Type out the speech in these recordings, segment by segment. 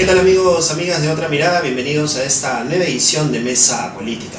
¿Qué tal amigos, amigas de Otra Mirada? Bienvenidos a esta nueva edición de Mesa Política.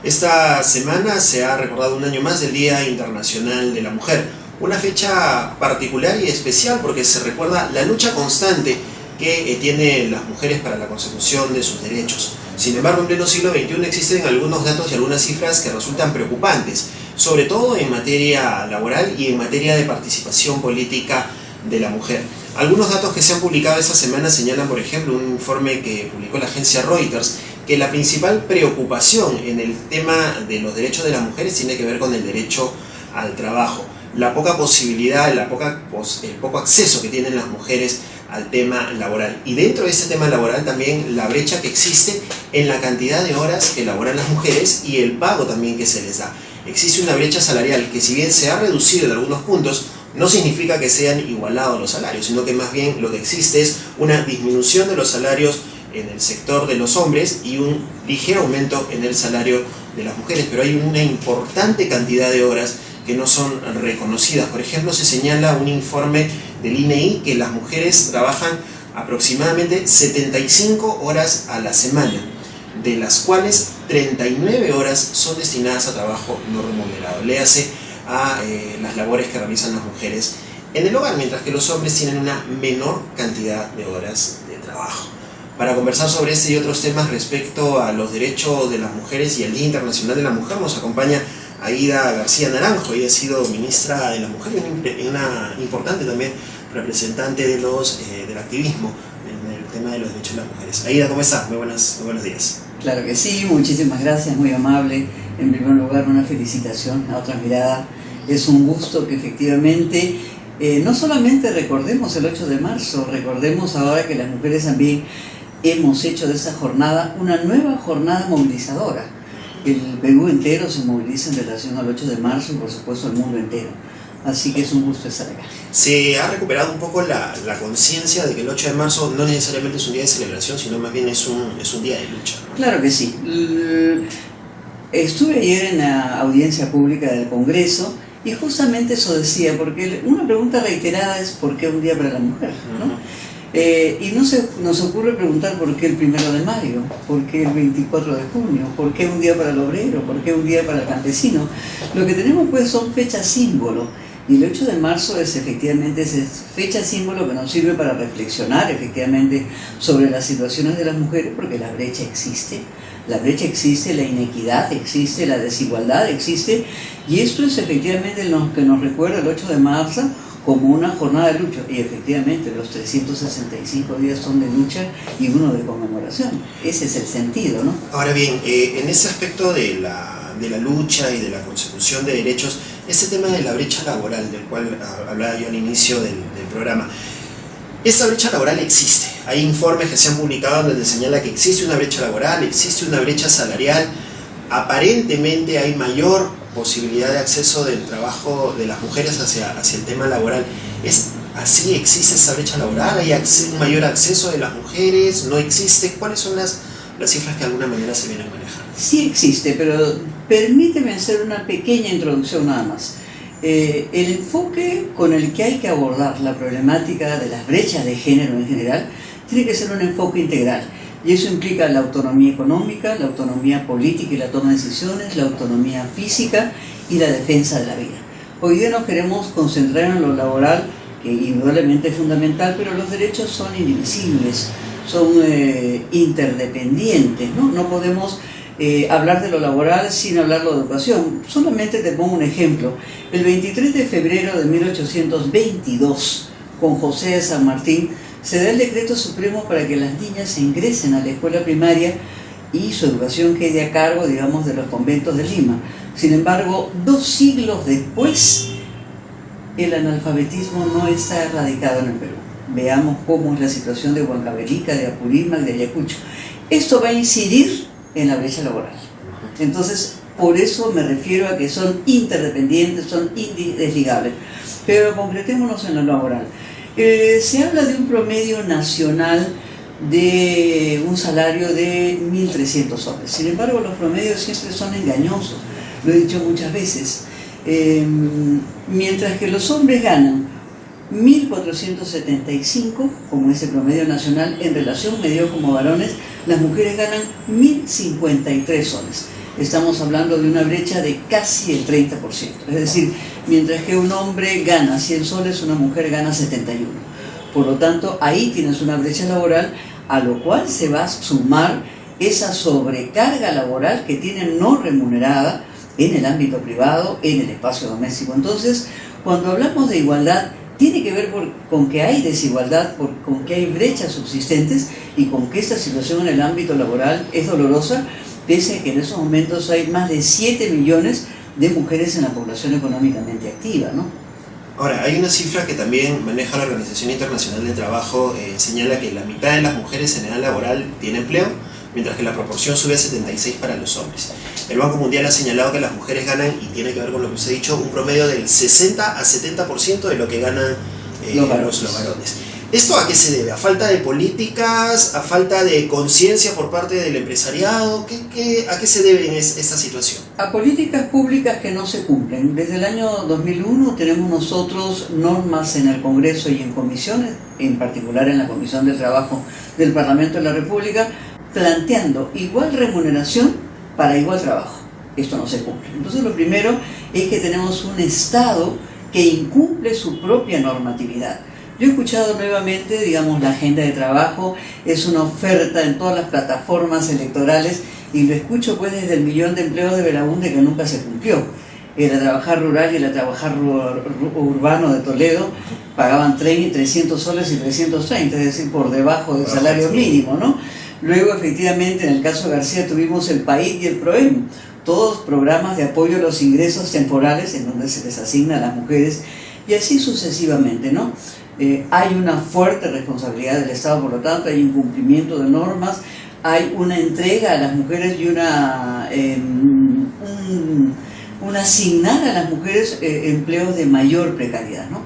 Esta semana se ha recordado un año más del Día Internacional de la Mujer, una fecha particular y especial porque se recuerda la lucha constante que tienen las mujeres para la consecución de sus derechos. Sin embargo, en pleno siglo XXI existen algunos datos y algunas cifras que resultan preocupantes, sobre todo en materia laboral y en materia de participación política de la mujer. Algunos datos que se han publicado esta semana señalan, por ejemplo, un informe que publicó la agencia Reuters, que la principal preocupación en el tema de los derechos de las mujeres tiene que ver con el derecho al trabajo. La poca posibilidad, el poco acceso que tienen las mujeres al tema laboral. Y dentro de este tema laboral también la brecha que existe en la cantidad de horas que laboran las mujeres y el pago también que se les da. Existe una brecha salarial que, si bien se ha reducido en algunos puntos, no significa que sean igualados los salarios, sino que más bien lo que existe es una disminución de los salarios en el sector de los hombres y un ligero aumento en el salario de las mujeres, pero hay una importante cantidad de horas que no son reconocidas. Por ejemplo, se señala un informe del INEI que las mujeres trabajan aproximadamente 75 horas a la semana, de las cuales 39 horas son destinadas a trabajo no remunerado. Léase a las labores que realizan las mujeres en el hogar, mientras que los hombres tienen una menor cantidad de horas de trabajo. Para conversar sobre este y otros temas respecto a los derechos de las mujeres y el Día Internacional de la Mujer, nos acompaña Aida García Naranjo. Ella ha sido ministra de la Mujer y una importante también representante de del activismo en el tema de los derechos de las mujeres. Aida, ¿cómo estás? Muy buenos días. Claro que sí, muchísimas gracias, muy amable. En primer lugar, una felicitación a Otra Mirada. Es un gusto que efectivamente no solamente recordemos el 8 de marzo, recordemos ahora que las mujeres también hemos hecho de esta jornada una nueva jornada movilizadora. El Perú entero se moviliza en relación al 8 de marzo y por supuesto el mundo entero. Así que es un gusto estar acá. Se ha recuperado un poco la conciencia de que el 8 de marzo no necesariamente es un día de celebración, sino más bien es un día de lucha, ¿no? Claro que sí. Estuve ayer en la audiencia pública del Congreso y justamente eso decía, porque una pregunta reiterada es ¿por qué un día para la mujer? ¿No? Y nos ocurre preguntar por qué el 1 de mayo, por qué el 24 de junio, por qué un día para el obrero, por qué un día para el campesino. Lo que tenemos pues son fechas símbolo. Y el 8 de marzo es efectivamente esa fecha símbolo que nos sirve para reflexionar efectivamente sobre las situaciones de las mujeres, porque la brecha existe, la inequidad existe, la desigualdad existe, y esto es efectivamente lo que nos recuerda el 8 de marzo como una jornada de lucha, y efectivamente los 365 días son de lucha y uno de conmemoración. Ese es el sentido, ¿no? Ahora bien, en ese aspecto de la lucha y de la consecución de derechos, ese tema de la brecha laboral, del cual hablaba yo al inicio del programa, esa brecha laboral existe. Hay informes que se han publicado donde señala que existe una brecha laboral, existe una brecha salarial. Aparentemente hay mayor posibilidad de acceso del trabajo de las mujeres hacia el tema laboral. ¿Es así? ¿Existe esa brecha laboral? ¿Hay un mayor acceso de las mujeres? ¿No existe? ¿Cuáles son las cifras que de alguna manera se vienen manejando? Sí existe, pero permíteme hacer una pequeña introducción nada más. El enfoque con el que hay que abordar la problemática de las brechas de género en general tiene que ser un enfoque integral. Y eso implica la autonomía económica, la autonomía política y la toma de decisiones, la autonomía física y la defensa de la vida. Hoy día nos queremos concentrar en lo laboral, que indudablemente es fundamental, pero los derechos son indivisibles, son interdependientes, ¿no? No podemos hablar de lo laboral sin hablar de educación. Solamente te pongo un ejemplo. El 23 de febrero de 1822, con José de San Martín, se da el decreto supremo para que las niñas ingresen a la escuela primaria y su educación quede a cargo, digamos, de los conventos de Lima. Sin embargo, 2 siglos después, el analfabetismo no está erradicado en el Perú. Veamos cómo es la situación de Huancavelica, de Apurímac, de Ayacucho. Esto va a incidir en la brecha laboral. Entonces, por eso me refiero a que son interdependientes, son indesligables. Pero concretémonos en lo laboral. Se habla de un promedio nacional de un salario de 1.300 soles. Sin embargo, los promedios siempre son engañosos, lo he dicho muchas veces. Mientras que los hombres ganan 1.475, como es el promedio nacional, en relación medio como varones, las mujeres ganan 1.053 soles. Estamos hablando de una brecha de casi el 30%. Es decir, mientras que un hombre gana 100 soles, una mujer gana 71. Por lo tanto, ahí tienes una brecha laboral, a lo cual se va a sumar esa sobrecarga laboral que tienen no remunerada en el ámbito privado, en el espacio doméstico. Entonces, cuando hablamos de igualdad, tiene que ver con que hay desigualdad, con que hay brechas subsistentes y con que esta situación en el ámbito laboral es dolorosa, pese a que en esos momentos hay más de 7 millones de mujeres en la población económicamente activa, ¿no? Ahora, hay una cifra que también maneja la Organización Internacional del Trabajo, señala que la mitad de las mujeres en edad laboral tiene empleo, mientras que la proporción sube a 76 para los hombres. El Banco Mundial ha señalado que las mujeres ganan, y tiene que ver con lo que usted ha dicho, un promedio del 60 a 70% de lo que ganan los varones. ¿Esto a qué se debe? ¿A falta de políticas? ¿A falta de conciencia por parte del empresariado? ¿A qué se debe esta situación? A políticas públicas que no se cumplen. Desde el año 2001 tenemos nosotros normas en el Congreso y en comisiones, en particular en la Comisión de Trabajo del Parlamento de la República, planteando igual remuneración para igual trabajo. Esto no se cumple. Entonces lo primero es que tenemos un Estado que incumple su propia normatividad. Yo he escuchado nuevamente, digamos, la agenda de trabajo es una oferta en todas las plataformas electorales y lo escucho pues desde el millón de empleos de Belaúnde que nunca se cumplió. El trabajar rural y el trabajar urbano de Toledo pagaban 300 soles y 330, es decir, por debajo del salario mínimo, ¿no? Luego, efectivamente, en el caso de García tuvimos el PAID y el PROEM, todos programas de apoyo a los ingresos temporales en donde se les asigna a las mujeres y así sucesivamente, ¿no? Hay una fuerte responsabilidad del Estado, por lo tanto, hay incumplimiento de normas, hay una entrega a las mujeres y un asignar a las mujeres empleos de mayor precariedad, ¿no?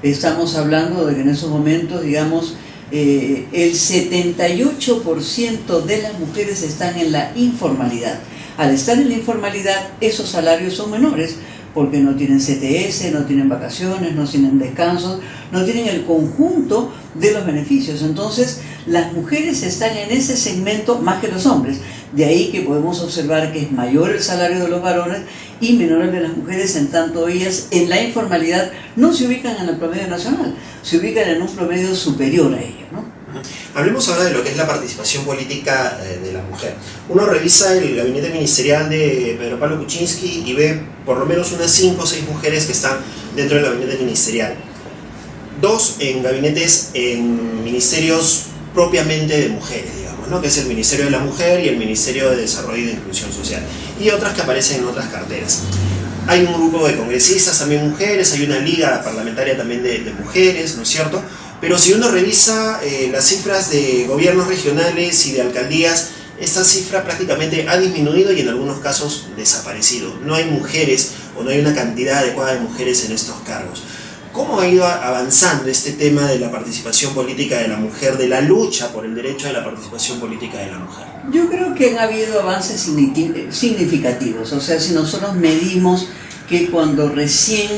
Estamos hablando de que en esos momentos, digamos, el 78% de las mujeres están en la informalidad. Al estar en la informalidad, esos salarios son menores, porque no tienen CTS, no tienen vacaciones, no tienen descansos, no tienen el conjunto de los beneficios. Entonces, las mujeres están en ese segmento más que los hombres. De ahí que podemos observar que es mayor el salario de los varones y menor el de las mujeres, en tanto ellas en la informalidad no se ubican en el promedio nacional, se ubican en un promedio superior a ello, ¿no? Hablemos ahora de lo que es la participación política de la mujer. Uno revisa el gabinete ministerial de Pedro Pablo Kuczynski y ve por lo menos unas 5 o 6 mujeres que están dentro del gabinete ministerial. 2 en ministerios propiamente de mujeres, digamos, ¿no? Que es el Ministerio de la Mujer y el Ministerio de Desarrollo y de Inclusión Social. Y otras que aparecen en otras carteras. Hay un grupo de congresistas también mujeres, hay una liga parlamentaria también de mujeres, ¿no es cierto? Pero si uno revisa las cifras de gobiernos regionales y de alcaldías, esta cifra prácticamente ha disminuido y en algunos casos desaparecido. No hay mujeres o no hay una cantidad adecuada de mujeres en estos cargos. ¿Cómo ha ido avanzando este tema de la participación política de la mujer, de la lucha por el derecho a la participación política de la mujer? Yo creo que han habido avances significativos. O sea, si nosotros medimos que cuando recién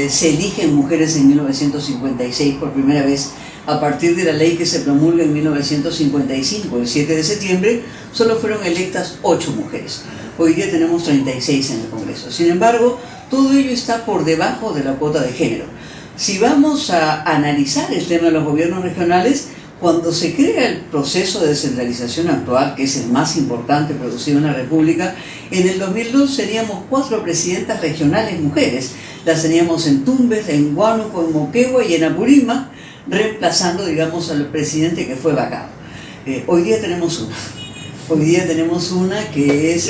se eligen mujeres en 1956 por primera vez, a partir de la ley que se promulga en 1955, el 7 de septiembre, solo fueron electas 8 mujeres. Hoy día tenemos 36 en el Congreso. Sin embargo, todo ello está por debajo de la cuota de género. Si vamos a analizar el tema de los gobiernos regionales, cuando se crea el proceso de descentralización actual, que es el más importante producido en la República, en el 2002 teníamos 4 presidentas regionales mujeres. Las teníamos en Tumbes, en Huánuco, en Moquegua y en Apurímac, reemplazando, digamos, al presidente que fue vacado. Hoy día tenemos una. Hoy día tenemos una que es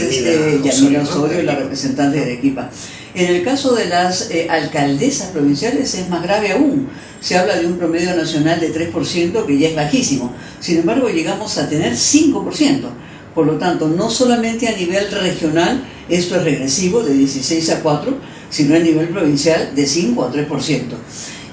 Yanira Osorio, la representante de Arequipa. En el caso de las alcaldesas provinciales es más grave aún. Se habla de un promedio nacional de 3%, que ya es bajísimo. Sin embargo, llegamos a tener 5%. Por lo tanto, no solamente a nivel regional, esto es regresivo, de 16 a 4, sino a nivel provincial, de 5 a 3%.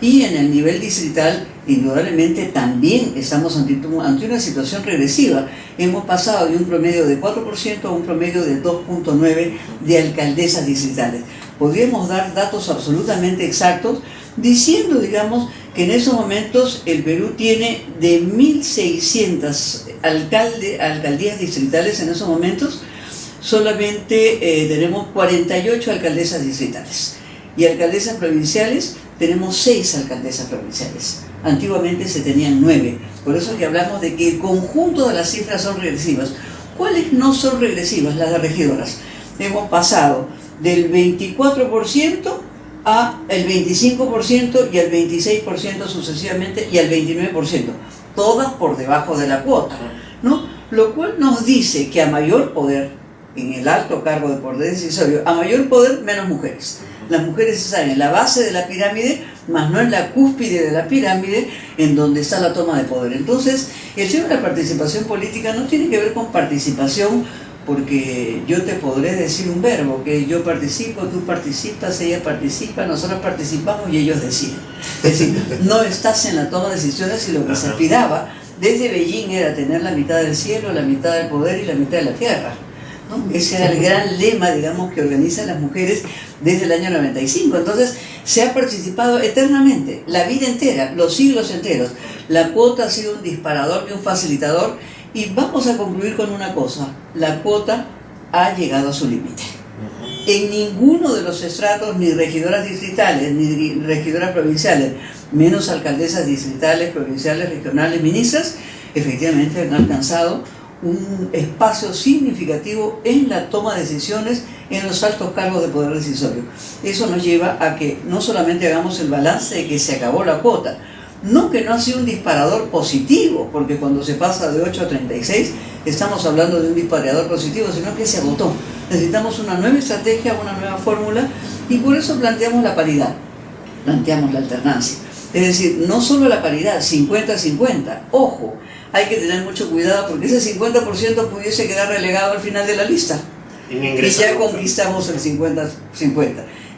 Y en el nivel distrital, indudablemente, también estamos ante una situación regresiva. Hemos pasado de un promedio de 4% a un promedio de 2.9% de alcaldesas distritales. Podríamos dar datos absolutamente exactos diciendo, digamos, que en esos momentos el Perú tiene de 1.600 alcaldías distritales en esos momentos, solamente tenemos 48 alcaldesas distritales. Y alcaldesas provinciales, tenemos 6 alcaldesas provinciales. Antiguamente se tenían 9. Por eso es que hablamos de que el conjunto de las cifras son regresivas. ¿Cuáles no son regresivas? Las de regidoras. Hemos pasado del 24% a el 25% y al 26% sucesivamente y al 29%. Todas por debajo de la cuota, ¿no? Lo cual nos dice que a mayor poder, en el alto cargo de poder decisorio, a mayor poder, menos mujeres. Las mujeres están en la base de la pirámide, más no en la cúspide de la pirámide, en donde está la toma de poder. Entonces, el tema de la participación política no tiene que ver con participación, porque yo te podré decir un verbo, que yo participo, tú participas, ella participa, nosotros participamos y ellos deciden. Es decir, no estás en la toma de decisiones, y lo que se aspiraba desde Beijing era tener la mitad del cielo, la mitad del poder y la mitad de la tierra, ¿no? Ese era el gran lema, digamos, que organizan las mujeres desde el año 95. Entonces, se ha participado eternamente, la vida entera, los siglos enteros. La cuota ha sido un disparador y un facilitador, y vamos a concluir con una cosa: la cuota ha llegado a su límite. En ninguno de los estratos, ni regidoras distritales, ni regidoras provinciales, menos alcaldesas distritales, provinciales, regionales, ministras, efectivamente han alcanzado un espacio significativo en la toma de decisiones en los altos cargos de poder decisorio. Eso nos lleva a que no solamente hagamos el balance de que se acabó la cuota, no que no ha sido un disparador positivo, porque cuando se pasa de 8 a 36 estamos hablando de un disparador positivo, sino que se agotó. Necesitamos una nueva estrategia, una nueva fórmula, y por eso planteamos la paridad, planteamos la alternancia. Es decir, no solo la paridad, 50-50, ojo, hay que tener mucho cuidado porque ese 50% pudiese quedar relegado al final de la lista. Y ya conquistamos el 50-50.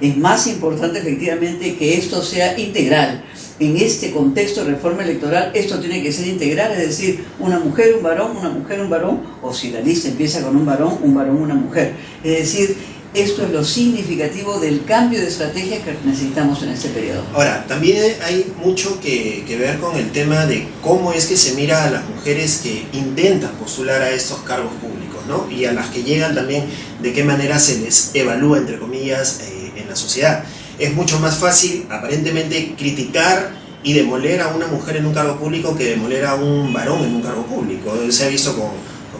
Es más importante efectivamente que esto sea integral. En este contexto de reforma electoral, esto tiene que ser integral, es decir, una mujer, un varón, una mujer, un varón, o si la lista empieza con un varón, una mujer. Es decir, esto es lo significativo del cambio de estrategia que necesitamos en este periodo. Ahora, también hay mucho que ver con el tema de cómo es que se mira a las mujeres que intentan postular a estos cargos públicos, ¿no? Y a las que llegan también, de qué manera se les evalúa, entre comillas, en la sociedad. Es mucho más fácil, aparentemente, criticar y demoler a una mujer en un cargo público que demoler a un varón en un cargo público. Se ha visto con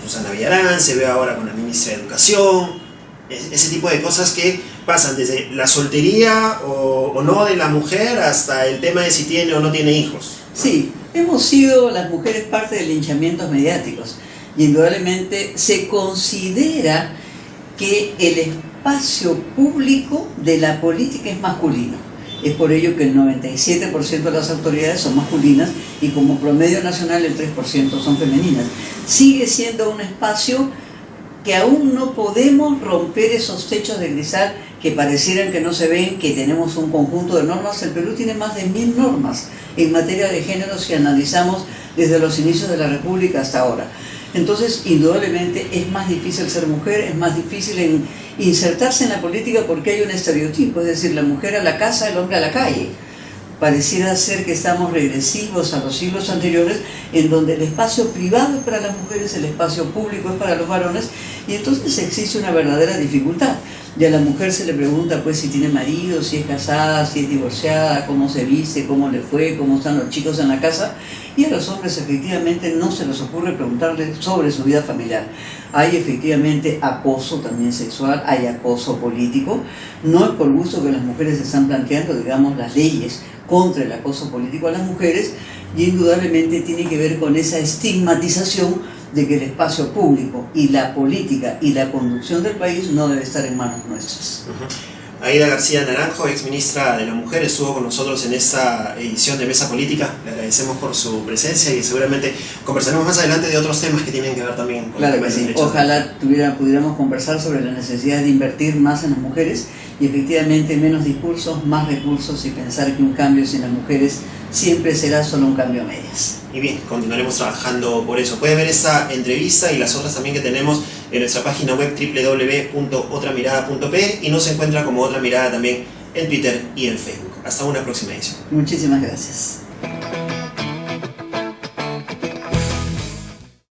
Susana Villarán, se ve ahora con la ministra de Educación, ese tipo de cosas que pasan desde la soltería o no de la mujer hasta el tema de si tiene o no tiene hijos. Sí, hemos sido las mujeres parte de linchamientos mediáticos, y indudablemente se considera que el espacio público de la política es masculino. Es por ello que el 97% de las autoridades son masculinas y como promedio nacional el 3% son femeninas. Sigue siendo un espacio que aún no podemos romper esos techos de cristal que parecieran que no se ven, que tenemos un conjunto de normas. El Perú tiene más de 1000 normas en materia de género si analizamos desde los inicios de la República hasta ahora. Entonces, indudablemente es más difícil ser mujer, es más difícil insertarse en la política porque hay un estereotipo, es decir, la mujer a la casa, el hombre a la calle. Pareciera ser que estamos regresivos a los siglos anteriores, en donde el espacio privado es para las mujeres, el espacio público es para los varones, y entonces existe una verdadera dificultad. Y a la mujer se le pregunta pues si tiene marido, si es casada, si es divorciada, cómo se viste, cómo le fue, cómo están los chicos en la casa, y a los hombres efectivamente no se les ocurre preguntarles sobre su vida familiar. Hay efectivamente acoso también sexual, hay acoso político. No es por gusto que las mujeres están planteando, digamos, las leyes contra el acoso político a las mujeres, y indudablemente tiene que ver con esa estigmatización de que el espacio público y la política y la conducción del país no debe estar en manos nuestras. Aida García Naranjo, ex ministra de la Mujer, estuvo con nosotros en esta edición de Mesa Política. Le agradecemos por su presencia y seguramente conversaremos más adelante de otros temas que tienen que ver también con claro el tema que sí. Derecho. Ojalá pudiéramos conversar sobre la necesidad de invertir más en las mujeres y efectivamente menos discursos, más recursos, y pensar que un cambio sin las mujeres siempre será solo un cambio a medias. Y bien, continuaremos trabajando por eso. Puede ver esta entrevista y las otras también que tenemos en nuestra página web www.otramirada.p y nos encuentra como Otra Mirada también en Twitter y en Facebook. Hasta una próxima edición. Muchísimas gracias.